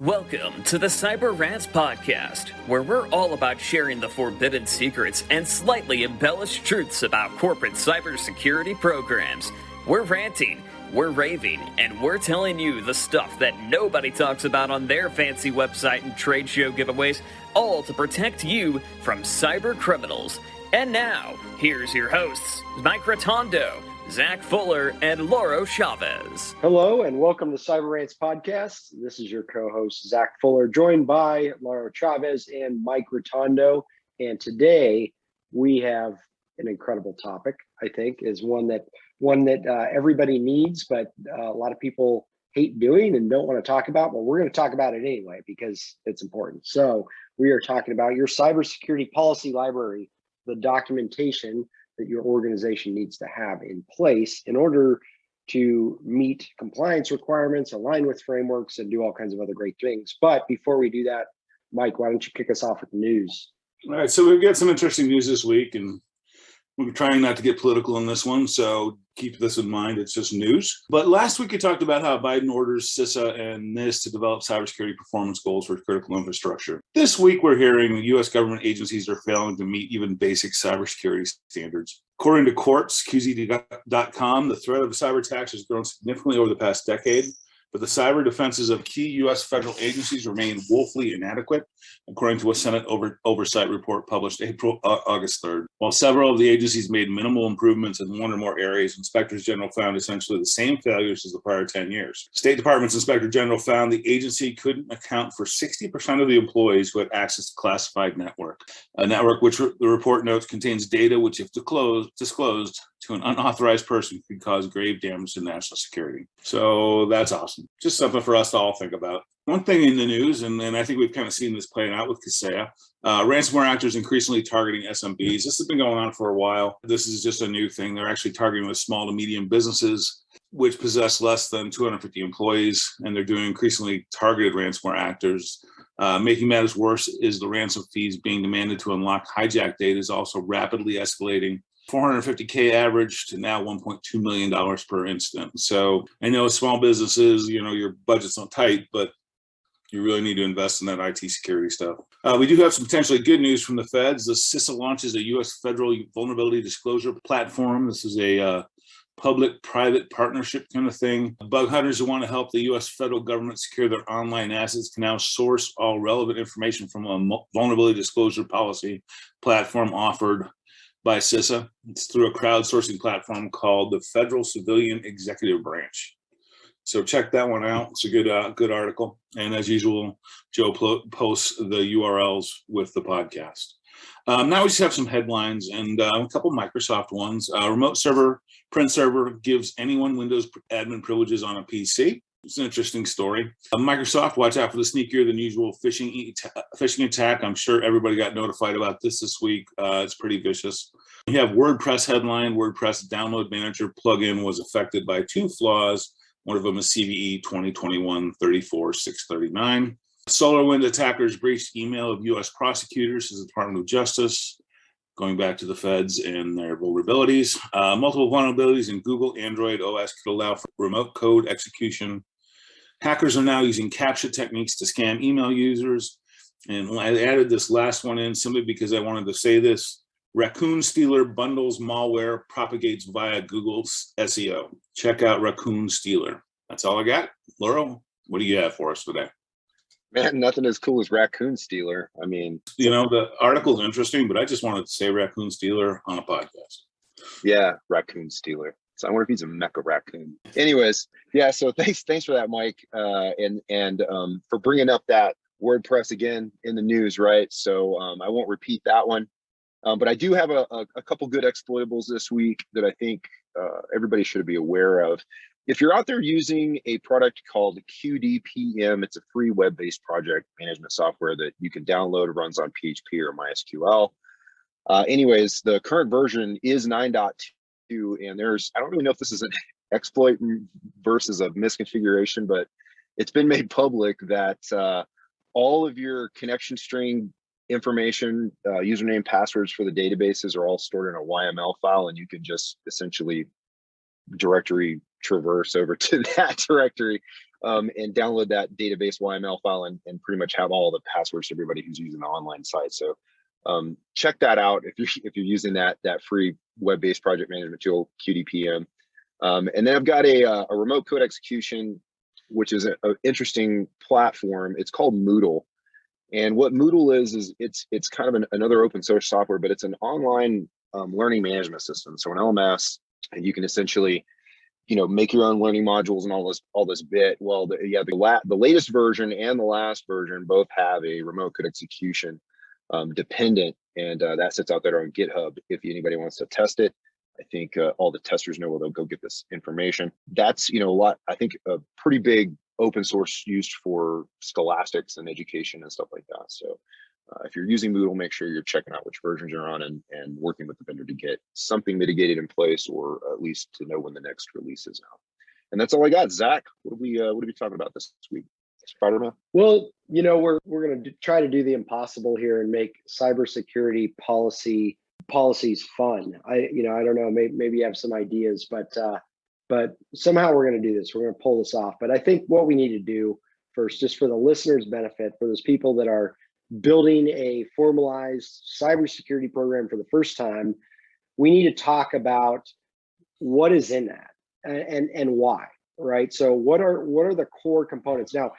Welcome to the Cyber Rants Podcast, where we're all about sharing the forbidden secrets and slightly embellished truths about corporate cybersecurity programs. We're ranting, we're raving, and we're telling you the stuff that nobody talks about on their fancy website and trade show giveaways, all to protect you from cyber criminals. And now, here's your hosts, Mike Rotondo, Zach Fuller, and Lauro Chavez. Hello, and welcome to Cyber Rants Podcast. This is your co-host, Zach Fuller, joined by Lauro Chavez and Mike Rotondo. And today we have an incredible topic, I think, is one that everybody needs, but a lot of people hate doing and don't want to talk about, but we're going to talk about it anyway because it's important. So we are talking about your cybersecurity policy library, the documentation that your organization needs to have in place in order to meet compliance requirements, align with frameworks, and do all kinds of other great things. But before we do that, Mike, why don't you kick us off with the news? All right, so we've got some interesting news this week, and we're trying not to get political in this one, so keep this in mind. It's just news. But last week we talked about how Biden orders CISA and NIST to develop cybersecurity performance goals for critical infrastructure. This week we're hearing U.S. government agencies are failing to meet even basic cybersecurity standards. According to Quartz, QZ.com, the threat of cyber attacks has grown significantly over the past decade, but the cyber defenses of key U.S. federal agencies remain woefully inadequate, according to a Senate oversight report published August 3rd. While several of the agencies made minimal improvements in one or more areas, inspectors general found essentially the same failures as the prior 10 years. State Department's inspector general found the agency couldn't account for 60% of the employees who had access to classified network, a network which the report notes contains data which, if disclosed to an unauthorized person, could cause grave damage to national security. So that's awesome. Just something for us to all think about. One thing in the news, and I think we've kind of seen this playing out with Kaseya, ransomware actors increasingly targeting SMBs. This has been going on for a while. This is just a new thing. They're actually targeting the small to medium businesses, which possess less than 250 employees, and they're doing increasingly targeted ransomware actors. Making matters worse is the ransom fees being demanded to unlock hijacked data is also rapidly escalating. $450K average to now $1.2 million per incident. So I know small businesses, your budget's not tight, but you really need to invest in that IT security stuff. We do have some potentially good news from the feds. The CISA launches a U.S. federal vulnerability disclosure platform. This is a public-private partnership kind of thing. Bug hunters who want to help the U.S. federal government secure their online assets can now source all relevant information from a vulnerability disclosure policy platform offered by CISA. It's through a crowdsourcing platform called the Federal Civilian Executive Branch. So check that one out. It's a good article. And as usual, Joe posts the URLs with the podcast. Now we just have some headlines and a couple Microsoft ones. Remote server, print server gives anyone Windows admin privileges on a PC. It's an interesting story. Microsoft, watch out for the sneakier than usual phishing attack. I'm sure everybody got notified about this week. It's pretty vicious. You have WordPress headline. WordPress download manager plugin was affected by two flaws. One of them is CVE 2021-34-639. SolarWinds attackers breached email of U.S. prosecutors as the Department of Justice, going back to the feds and their vulnerabilities. Multiple vulnerabilities in Google Android OS could allow for remote code execution. Hackers are now using CAPTCHA techniques to scam email users. And I added this last one in simply because I wanted to say this. Raccoon Stealer bundles malware propagates via Google's SEO. Check out Raccoon Stealer. That's all I got. Lauro, what do you have for us today? Man, nothing as cool as Raccoon Stealer. I mean, the article's interesting, but I just wanted to say Raccoon Stealer on a podcast. Yeah, Raccoon Stealer. So I wonder if he's a mecha raccoon. Anyways, yeah. So thanks for that, Mike, and for bringing up that WordPress again in the news, right? So I won't repeat that one, but I do have a couple good exploitables this week that I think everybody should be aware of. If you're out there using a product called QDPM, it's a free web-based project management software that you can download. It runs on PHP or MySQL. Anyways, the current version is 9.2, and I don't really know if this is an exploit versus a misconfiguration, but it's been made public that all of your connection string information, username, passwords for the databases are all stored in a YML file, and you can just essentially directory traverse over to that directory and download that database YML file and pretty much have all the passwords to everybody who's using the online site. So check that out if you're using that free web-based project management tool, QDPM. And then I've got a remote code execution, which is an interesting platform. It's called Moodle. And what Moodle is it's kind of another open source software, but it's an online learning management system. So an LMS, and you can essentially, make your own learning modules and all this bit. Well, the latest version and the last version both have a remote code execution dependent, and that sits out there on GitHub if anybody wants to test it. I think all the testers know where they'll go get this information. That's I think a pretty big open source used for scholastics and education and stuff like that. So if you're using Moodle, make sure you're checking out which versions you're on and working with the vendor to get something mitigated in place, or at least to know when the next release is out. And that's all I got. Zach, what are we talking about this week? Spider-Man? Well, we're going to try to do the impossible here and make cybersecurity policies fun. I don't know, maybe you have some ideas, but somehow we're going to do this. We're going to pull this off. But I think what we need to do first, just for the listeners' benefit, for those people that are building a formalized cybersecurity program for the first time, we need to talk about what is in that and why, right? So what are the core components? Now,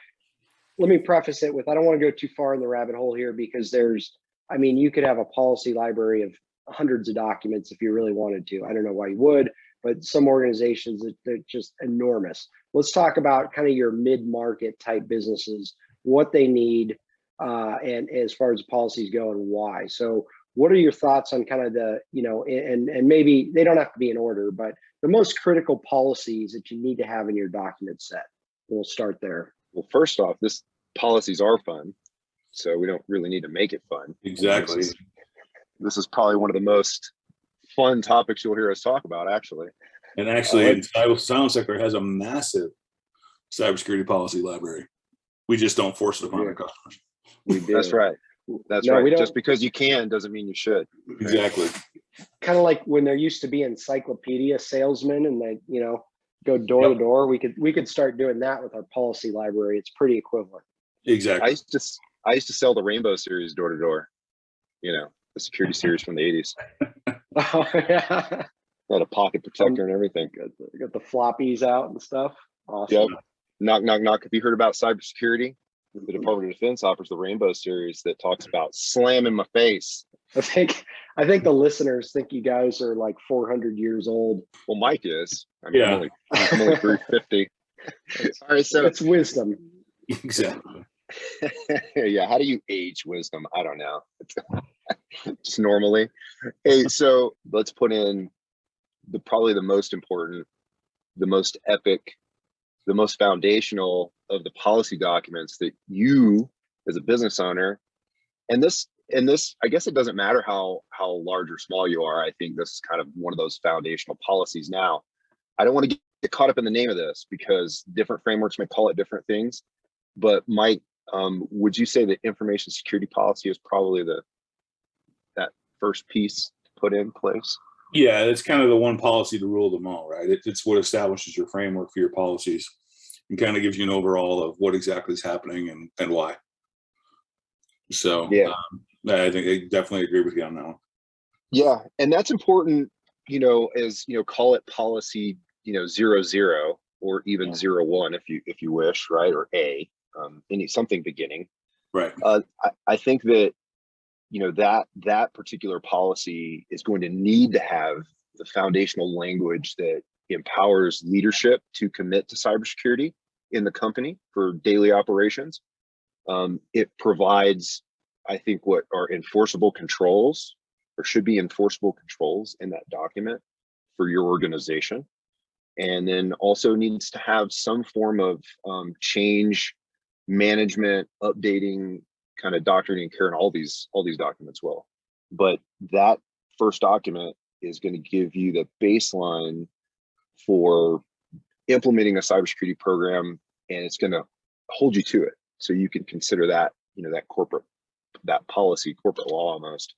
let me preface it with, I don't want to go too far in the rabbit hole here, because you could have a policy library of hundreds of documents if you really wanted to. I don't know why you would, but some organizations, they're just enormous. Let's talk about kind of your mid-market type businesses, what they need, and as far as policies go and why. So what are your thoughts on kind of the, and maybe they don't have to be in order, but the most critical policies that you need to have in your document set? We'll start there. Well, first off, policies are fun, so we don't really need to make it fun. Exactly. This is probably one of the most fun topics you'll hear us talk about, actually. And actually, Silent Sector has a massive cybersecurity policy library. We just don't force it upon our customers. That's right. That's right. Just because you can doesn't mean you should. Exactly. Kind of like when there used to be encyclopedia salesmen and they, go door to door. We could start doing that with our policy library. It's pretty equivalent. Exactly. I used to sell the Rainbow series door to door, the security series from the 80s. Oh, yeah. Got a pocket protector and everything. Got the floppies out and stuff. Awesome. Yep. Knock, knock, knock. Have you heard about cybersecurity? The Department of Defense offers the Rainbow series that talks about slam in my face. I think the listeners think you guys are like 400 years old. Well, Mike is. I'm only 350. All right, so it's wisdom. Exactly. Yeah. How do you age wisdom? I don't know. Just normally. Hey, so let's put in probably the most important, the most epic, the most foundational of the policy documents that you as a business owner, and this, I guess it doesn't matter how large or small you are. I think this is kind of one of those foundational policies. Now, I don't want to get caught up in the name of this because different frameworks may call it different things, but Mike, would you say that information security policy is probably that first piece to put in place? Yeah, it's kind of the one policy to rule them all, right? It's what establishes your framework for your policies and kind of gives you an overall of what exactly is happening and why. So yeah, I think I definitely agree with you on that one. Yeah, and that's important, as call it policy, 00 or even 01 if you wish, right? Or something beginning. Right. I think that that particular policy is going to need to have the foundational language that empowers leadership to commit to cybersecurity in the company for daily operations. It provides, I think, what are enforceable controls, or should be enforceable controls in that document for your organization. And then also needs to have some form of change management, updating, kind of doctrine and care, and all these documents will. But that first document is going to give you the baseline for implementing a cybersecurity program, and it's going to hold you to it. So you can consider that, that policy, corporate law almost.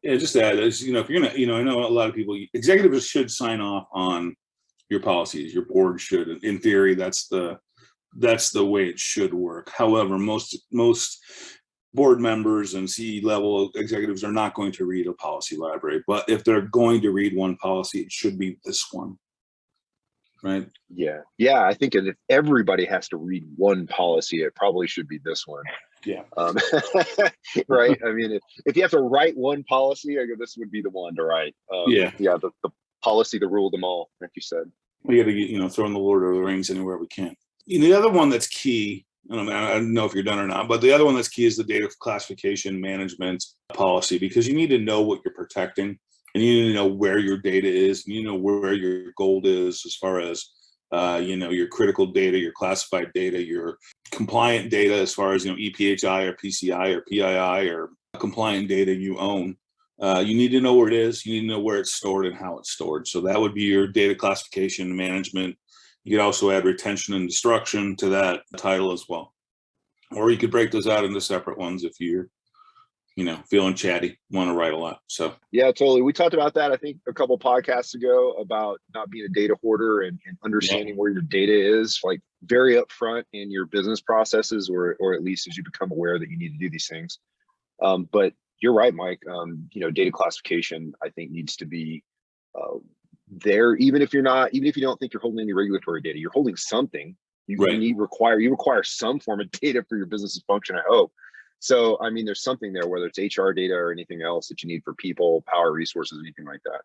Just to add, if you're gonna, I know a lot of people, executives should sign off on your policies. Your board should, in theory, that's the way it should work. However, most board members and C-level executives are not going to read a policy library, but if they're going to read one policy, it should be this one, right? Yeah. I think if everybody has to read one policy, it probably should be this one. Yeah. Right. I mean, if you have to write one policy, I go, this would be the one to write. The policy to rule them all, like you said. We got to get, throw in the Lord of the Rings anywhere we can. The other one that's key, I don't know if you're done or not, but the other one that's key is the data classification management policy, because you need to know what you're protecting, and you need to know where your data is, and you know where your gold is as far as your critical data, your classified data, your compliant data as far as EPHI or PCI or PII or compliant data you own. You need to know where it is. You need to know where it's stored and how it's stored. So that would be your data classification management. You could also add retention and destruction to that title as well. Or you could break those out into separate ones if you're, feeling chatty, want to write a lot. So yeah, totally. We talked about that, I think, a couple podcasts ago about not being a data hoarder and understanding where your data is, like very upfront in your business processes, or at least as you become aware that you need to do these things. But you're right, Mike. Data classification, I think, needs to be there, even if you don't think you're holding any regulatory data. You're holding something. You require some form of data for your business's function, I hope. So, I mean, there's something there, whether it's HR data or anything else that you need for people, power, resources, anything like that.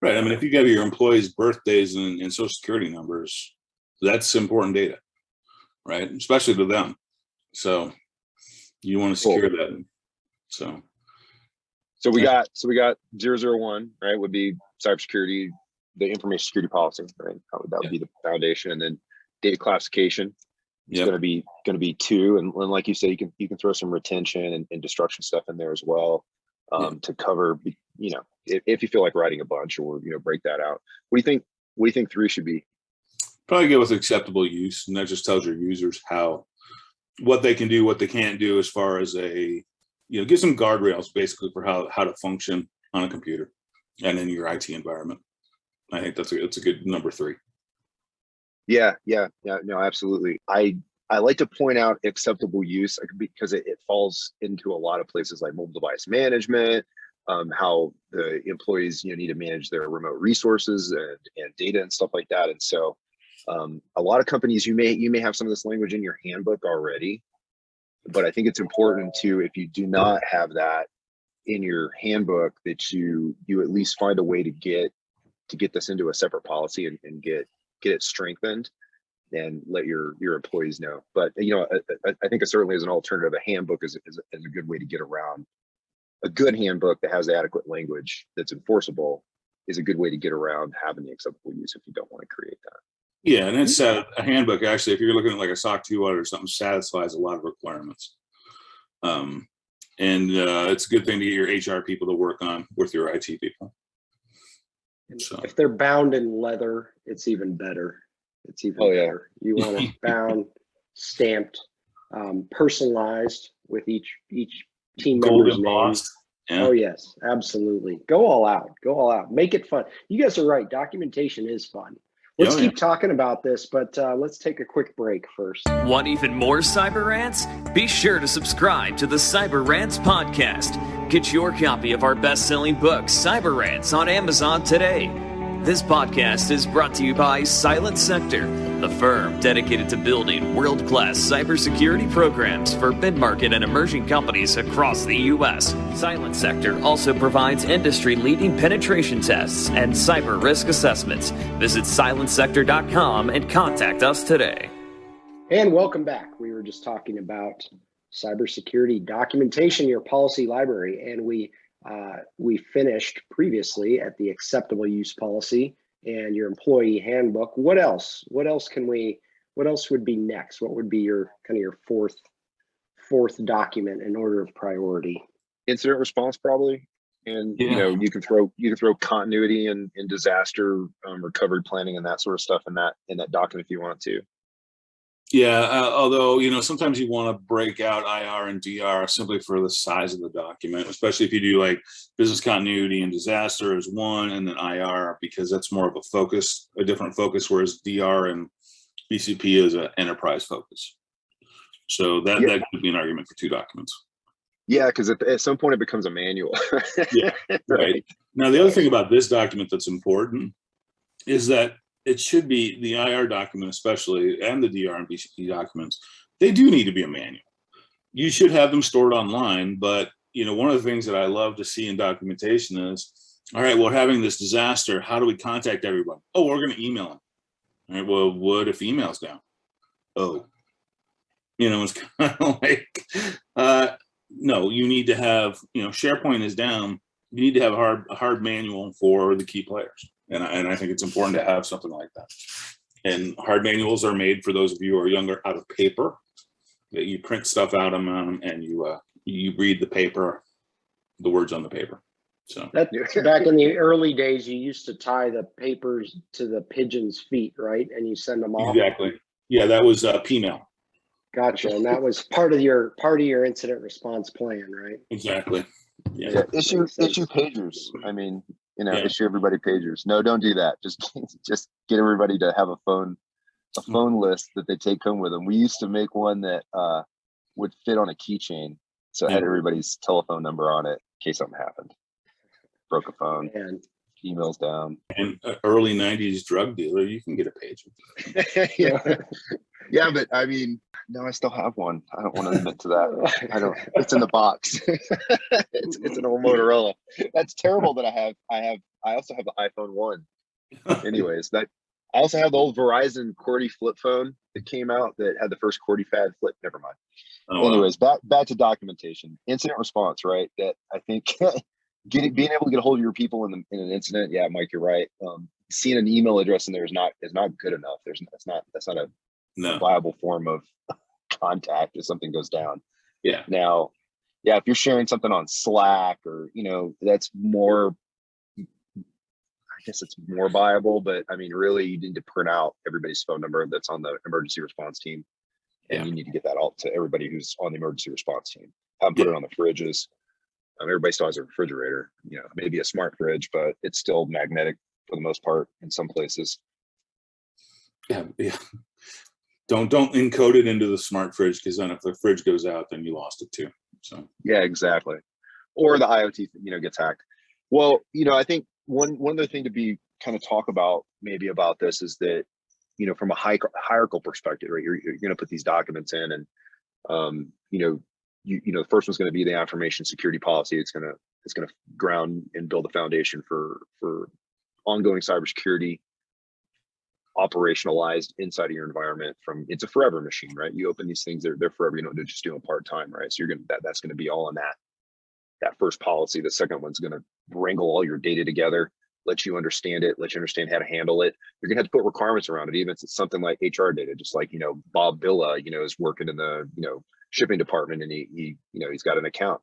Right. I mean, if you have your employees' birthdays and social security numbers, that's important data, right? Especially to them. So you want to secure that. So we got 001, right? Would be cybersecurity, the information security policy, right? That would be the foundation, and then data classification. It's going to be 2, and like you say, you can throw some retention and destruction stuff in there as well, to cover. If you feel like writing a bunch, or break that out. What do you think 3 should be? Probably go with acceptable use, and that just tells your users what they can do, what they can't do, as far as give some guardrails basically for how to function on a computer and in your IT environment. I think that's a good number 3. Yeah, no, absolutely. I like to point out acceptable use, because it falls into a lot of places like mobile device management, how the employees need to manage their remote resources and data and stuff like that. And so a lot of companies, you may have some of this language in your handbook already, but I think it's important to, if you do not have that in your handbook, that you at least find a way to get this into a separate policy and get it strengthened and let your employees know. But I think certainly as an alternative, a handbook is a good way to get around. A good handbook that has adequate language that's enforceable is a good way to get around having the acceptable use if you don't want to create that. Yeah, and it's a handbook, actually, if you're looking at like a SOC 2 audit or something, satisfies a lot of requirements. And it's a good thing to get your HR people to work on with your IT people. So if they're bound in leather, it's even better. It's even better. You want it bound, stamped, personalized with each team member's name. Yeah. Oh yes, absolutely. Go all out. Make it fun. You guys are right. Documentation is fun. Let's keep talking about this, but let's take a quick break first. Want even more Cyber Rants? Be sure to subscribe to the Cyber Rants podcast. Get your copy of our best-selling book, Cyber Rants, on Amazon today. This podcast is brought to you by Silent Sector, the firm dedicated to building world-class cybersecurity programs for mid-market and emerging companies across the U.S. Silent Sector also provides industry-leading penetration tests and cyber risk assessments. Visit silentsector.com and contact us today. And welcome back. We were just talking about cybersecurity documentation, your policy library, and we finished previously at the acceptable use policy and your employee handbook. What else would be next? What would be your fourth document in order of priority? Incident response, probably. And you can throw continuity and disaster recovery planning and that sort of stuff in that document if you want to. Yeah, although, sometimes you want to break out IR and DR simply for the size of the document, especially if you do like business continuity and disaster as one, and then IR, because that's more of a different focus, whereas DR and BCP is an enterprise focus. So that could be an argument for two documents. Yeah, because at some point it becomes a manual. Yeah, right. Now, the other thing about this document that's important is that it should be the IR document, especially, and the DR and BCP documents, they do need to be a manual. You should have them stored online, but one of the things that I love to see in documentation is, all right, we're having this disaster. How do we contact everyone? Oh, we're going to email them. All right, well, what if email's down? Oh, it's kind of like, no, you need to have, SharePoint is down. You need to have a hard manual for the key players. And I think it's important to have something like that. And hard manuals are made, for those of you who are younger, out of paper. That you print stuff out on them, and you read the paper, the words on the paper. So back in the early days, you used to tie the papers to the pigeon's feet, right? And you send them off. Exactly. Yeah, that was PMail. Gotcha. And that was part of your incident response plan, right? Exactly. Yeah. Issue pagers. I mean, issue everybody pagers. No, don't do that. Just get everybody to have a phone list that they take home with them. We used to make one that would fit on a keychain, so it had everybody's telephone number on it in case something happened. Broke a phone, and emails down. And early 90s drug dealer, you can get a pager. Yeah, but I mean, no, I still have one. I don't want to admit to that. I don't. It's in the box. it's an old Motorola. That's terrible that I also have the iPhone 1. Anyways, I also have the old Verizon QWERTY flip phone that came out that had the first QWERTY FAD flip. Never mind. Oh, anyways, back to documentation, incident response. Right. That I think being able to get a hold of your people in an incident. Yeah, Mike, you're right. Seeing an email address in there is not good enough. That's not a viable form of contact if something goes down. Yeah. Now, if you're sharing something on Slack or that's more, I guess it's more viable, but I mean, really, you need to print out everybody's phone number that's on the emergency response team, and you need to get that out to everybody who's on the emergency response team. Have them put it on the fridges. Everybody still has a refrigerator, maybe a smart fridge, but it's still magnetic for the most part in some places. Yeah. Don't encode it into the smart fridge, because then if the fridge goes out, then you lost it too. So yeah, exactly. Or the IoT, gets hacked. Well, I think one other thing to be kind of talk about maybe about this is that, from a hierarchical perspective, right? You're going to put these documents in, and the first one's going to be the information security policy. It's going to ground and build a foundation for ongoing cybersecurity operationalized inside of your environment. It's a forever machine, right? You open these things, they're forever. You don't just do them part-time, right? So that's going to be all in that first policy. The second one's going to wrangle all your data together, let you understand it, let you understand how to handle it. You're going to have to put requirements around it, even if it's something like HR data, just like, Bob Villa, is working in the, shipping department, and he's got an account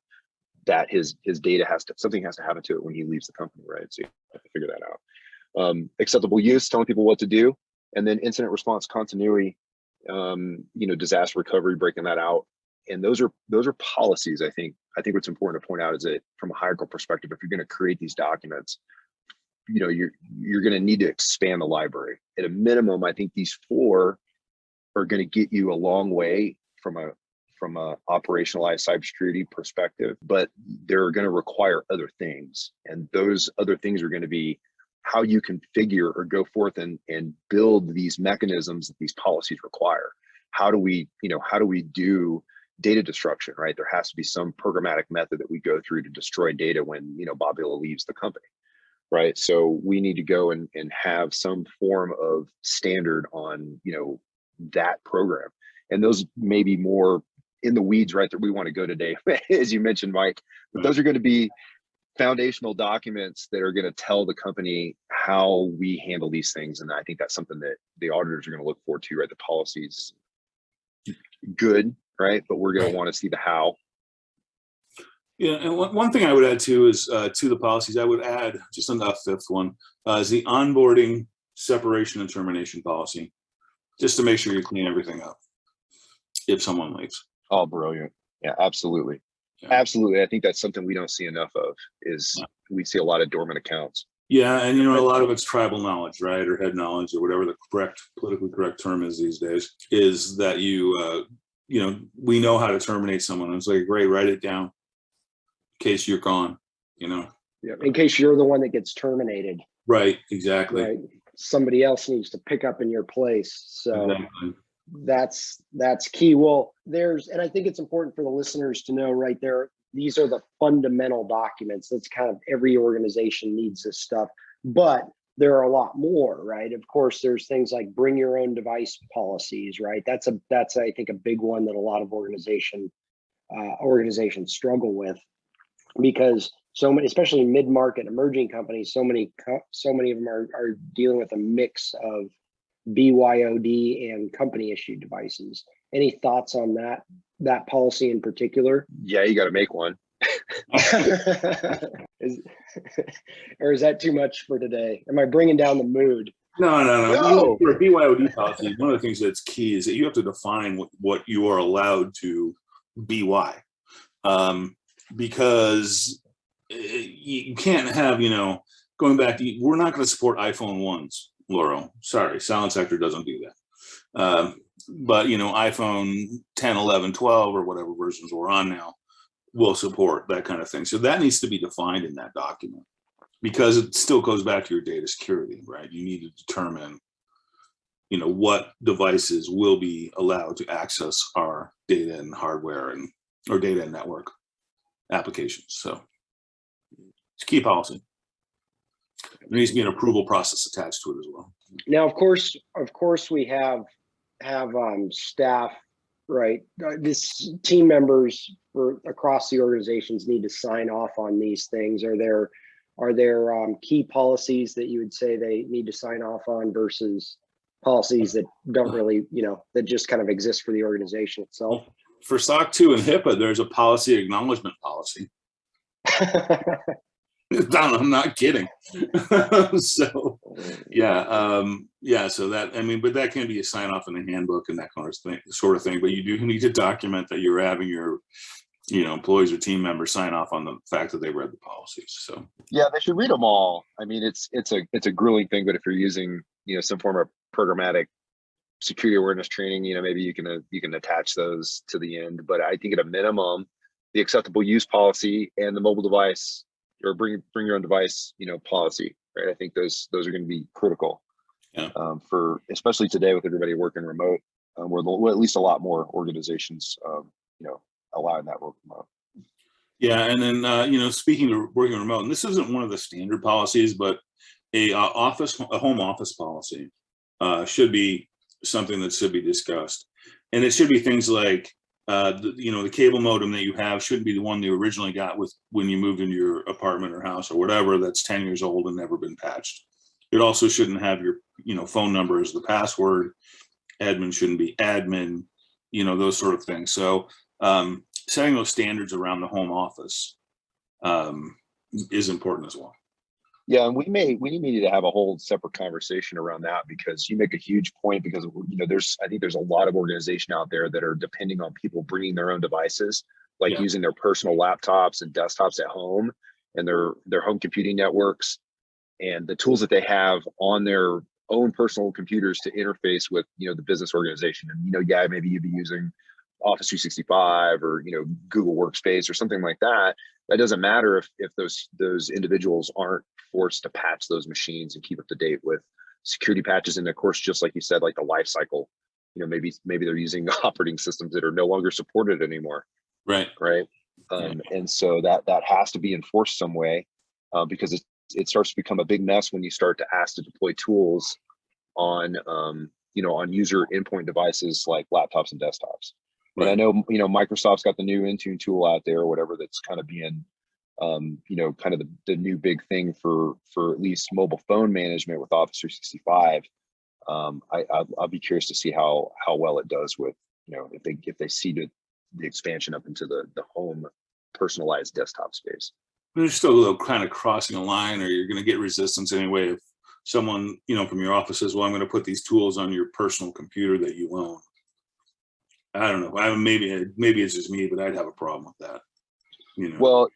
that his data something has to happen to it when he leaves the company, right? So you have to figure that out. Acceptable use, telling people what to do, and then incident response continuity, disaster recovery, breaking that out. And those are policies. I think what's important to point out is that from a hierarchical perspective, if you're going to create these documents, you're going to need to expand the library. At a minimum, I think these 4 are going to get you a long way from a operationalized cybersecurity perspective, but they're going to require other things, and those other things are going to be how you configure or go forth and build these mechanisms that these policies require. How do we do data destruction, right? There has to be some programmatic method that we go through to destroy data when, Bob Villa leaves the company, right? So we need to go and have some form of standard on, that program. And those may be more in the weeds, right, that we want to go today, as you mentioned, Mike, but those are going to be foundational documents that are going to tell the company how we handle these things. And I think that's something that the auditors are going to look forward to, right? The policies, good, right? But we're going to want to see the how. Yeah, and one thing I would add too is to the policies, I would add just on the 5th one, is the onboarding, separation, and termination policy, just to make sure you clean everything up. if someone leaves. Oh, brilliant. Yeah, absolutely. Yeah. Absolutely. I think that's something we don't see enough of is we see a lot of dormant accounts. Yeah, and a lot of it's tribal knowledge, right, or head knowledge, or whatever the politically correct term is these days. Is that we know how to terminate someone. It's like, great, write it down in case you're gone. Yeah, in case you're the one that gets terminated. Right. Exactly. Right. Somebody else needs to pick up in your place. So exactly. That's key. Well, and I think it's important for the listeners to know right there. These are the fundamental documents. That's kind of every organization needs this stuff, but there are a lot more, right? Of course, there's things like bring your own device policies, right? That's I think a big one that a lot of organizations struggle with, because so many, especially mid-market emerging companies, so many of them are dealing with a mix of BYOD and company issued devices. Any thoughts on that policy in particular? Yeah, you got to make one. Or is that too much for today? Am I bringing down the mood? No. For a BYOD policy, one of the things that's key is that you have to define what you are allowed to BY, because you can't have, going back to, we're not going to support iPhone 1s, Laurel. Sorry, Silent Sector doesn't do that. But, iPhone 10, 11, 12, or whatever versions we're on now will support that kind of thing. So that needs to be defined in that document, because it still goes back to your data security, right? You need to determine, what devices will be allowed to access our data and hardware or data and network applications. So it's key policy. There needs to be an approval process attached to it as well. Now, of course, we have staff, right? This team members across the organizations need to sign off on these things. Are there key policies that you would say they need to sign off on versus policies that don't really, that just kind of exist for the organization itself? For SOC 2 and HIPAA, there's a policy acknowledgement policy. I'm not kidding. So so that, but that can be a sign off in the handbook and that kind of sort of thing. But you do need to document that you're having your employees or team members sign off on the fact that they read the policies. So yeah, they should read them all. I mean, it's a grueling thing, but if you're using some form of programmatic security awareness training, maybe you can attach those to the end. But I think at a minimum, the acceptable use policy and the mobile device or bring your own device, policy, right? I think those are going to be critical. Yeah. For especially today with everybody working remote, where at least a lot more organizations, allowing that work remote. Yeah, and then speaking of working remote, and this isn't one of the standard policies, but a home office policy should be something that should be discussed, and it should be things like the cable modem that you have shouldn't be the one you originally got with when you moved into your apartment or house or whatever that's 10 years old and never been patched. It also shouldn't have your phone number as the password. Admin shouldn't be admin. Those sort of things. So setting those standards around the home office is important as well. Yeah, and we needed to have a whole separate conversation around that, because you make a huge point, because I think there's a lot of organization out there that are depending on people bringing their own devices, like using their personal laptops and desktops at home and their home computing networks and the tools that they have on their own personal computers to interface with the business organization. And maybe you'd be using Office 365 or Google Workspace or something like that. That doesn't matter if those individuals aren't forced to patch those machines and keep up to date with security patches. And of course, just like you said, like the life cycle, maybe they're using operating systems that are no longer supported anymore. Right. And so that has to be enforced some way, because it starts to become a big mess when you start to ask to deploy tools on on user endpoint devices like laptops and desktops. Right. And I know Microsoft's got the new Intune tool out there or whatever that's kind of being kind of the new big thing for at least mobile phone management with Office 365. I'll be curious to see how well it does with if they see the expansion up into the home personalized desktop space. There's still kind of crossing a line, or you're going to get resistance anyway if someone from your office says, well, I'm going to put these tools on your personal computer that you own. I don't know. Maybe it's just me, but I'd have a problem with that. Well,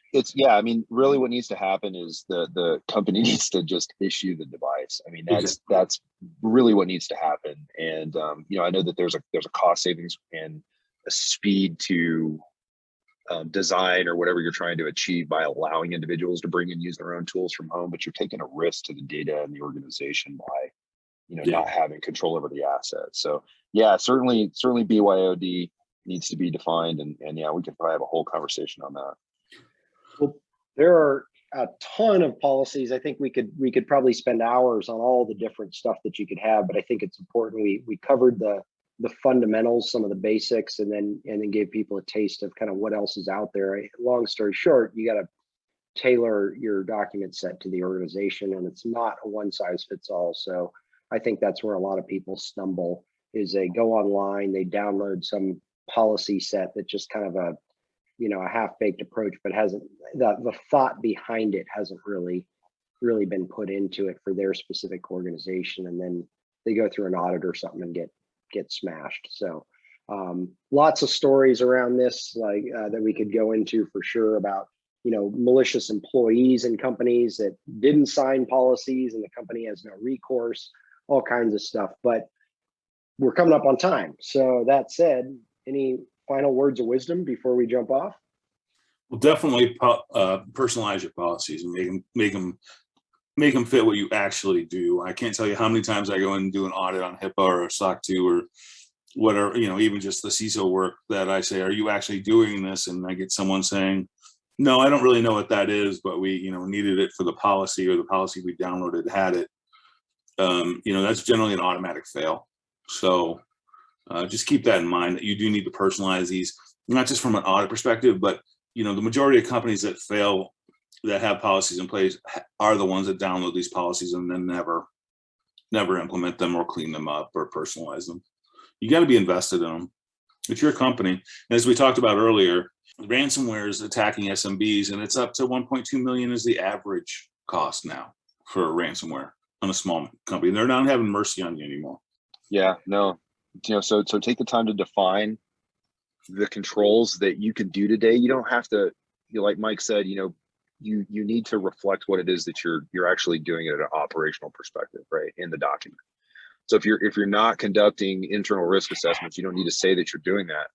I mean, really what needs to happen is the company needs to just issue the device. I mean, that's really what needs to happen. And I know that there's a cost savings and a speed to design or whatever you're trying to achieve by allowing individuals to bring and use their own tools from home, but you're taking a risk to the data and the organization by not having control over the assets. So yeah, certainly BYOD needs to be defined, and yeah, we could probably have a whole conversation on that. Well, there are a ton of policies. I think we could probably spend hours on all the different stuff that you could have, but I think it's important we covered the fundamentals, some of the basics, and then gave people a taste of kind of what else is out there. Long story short, you got to tailor your document set to the organization, and it's not a one size fits all. So I think that's where a lot of people stumble, is they go online, they download some policy set that just kind of a half-baked approach, but hasn't the thought behind it hasn't really been put into it for their specific organization, and then they go through an audit or something and get smashed. So lots of stories around this, like that we could go into for sure, about malicious employees in companies that didn't sign policies and the company has no recourse, all kinds of stuff. But we're coming up on time. So that said, any final words of wisdom before we jump off? Well, definitely personalize your policies and make them fit what you actually do. I can't tell you how many times I go in and do an audit on HIPAA or SOC 2 or whatever, even just the CISO work, that I say, are you actually doing this? And I get someone saying, no, I don't really know what that is, but we, needed it for the policy, or the policy we downloaded had it. That's generally an automatic fail. So just keep that in mind, that you do need to personalize these, not just from an audit perspective, but the majority of companies that fail, that have policies in place, are the ones that download these policies and then never implement them or clean them up or personalize them. You got to be invested in them. It's your company. And as we talked about earlier, ransomware is attacking SMBs, and it's up to 1.2 million is the average cost now for ransomware on a small company. They're not having mercy on you anymore. Yeah, no. So take the time to define the controls that you can do today. You don't have to, like Mike said, you need to reflect what it is that you're actually doing at an operational perspective, right, in the document. So if you're not conducting internal risk assessments, you don't need to say that you're doing that.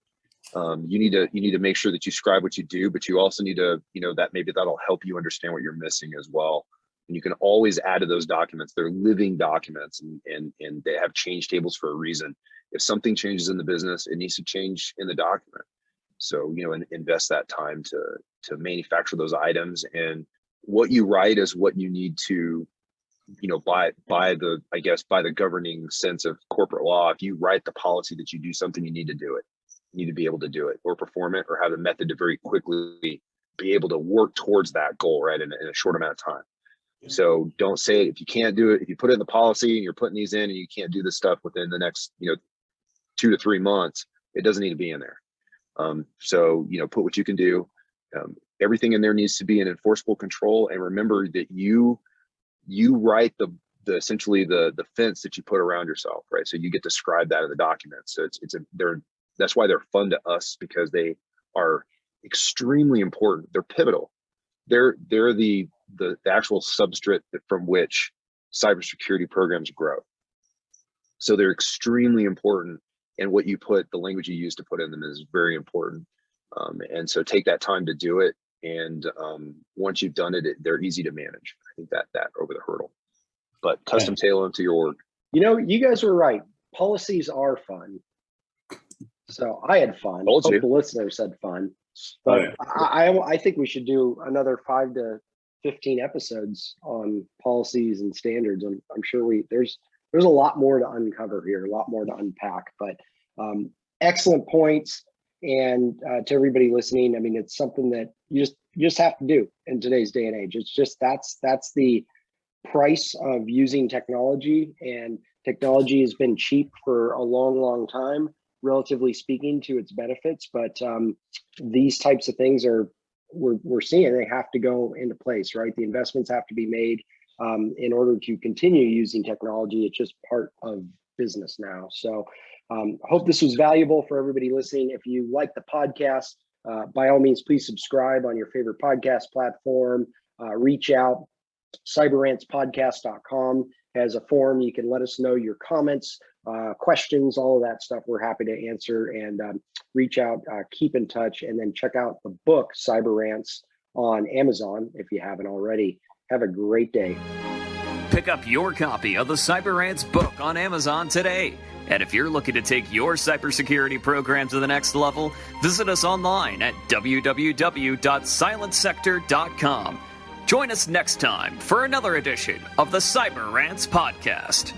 You need to make sure that you scribe what you do, but you also need to, that maybe that'll help you understand what you're missing as well. And you can always add to those documents. They're living documents, and they have change tables for a reason. If something changes in the business, it needs to change in the document. So, invest that time to manufacture those items, and what you write is what you need to, by the governing sense of corporate law. If you write the policy that you do something, you need to do it. You need to be able to do it or perform it, or have a method to very quickly be able to work towards that goal, right, in a short amount of time. So don't say it if you can't do it. If you put it in the policy and you're putting these in and you can't do this stuff within the next 2 to 3 months, it doesn't need to be in there. So put what you can do. Everything in there needs to be an enforceable control, and remember that you write the essentially the fence that you put around yourself, right? So you get to describe that in the document. So that's why they're fun to us, because they are extremely important. They're pivotal. They're the actual substrate from which cybersecurity programs grow. So they're extremely important, and what you put, the language you use to put in them, is very important. And so take that time to do it. And once you've done it, they're easy to manage. I think that over the hurdle, but custom tailor them to your org. You guys were right. Policies are fun. So I had fun. Told Hope you. the listeners had fun. But I think we should do another 5 to 15 episodes on policies and standards. I'm sure there's a lot more to uncover here, a lot more to unpack. But excellent points. And to everybody listening, I mean, it's something that you just have to do in today's day and age. It's just that's the price of using technology, and technology has been cheap for a long time, relatively speaking, to its benefits. But these types of things we're seeing they have to go into place, right? The investments have to be made in order to continue using technology. It's just part of business now. So Hope this was valuable for everybody listening. If you like the podcast, by all means, please subscribe on your favorite podcast platform. Reach out. cyberrantspodcast.com has a form. You can let us know your comments, questions, all of that stuff. We're happy to answer, and reach out, keep in touch, and then check out the book Cyber Rants on Amazon if you haven't already. Have a great day. Pick up your copy of the Cyber Rants book on Amazon today. And if you're looking to take your cybersecurity program to the next level, visit us online at www.silentsector.com. Join us next time for another edition of the Cyber Rants Podcast.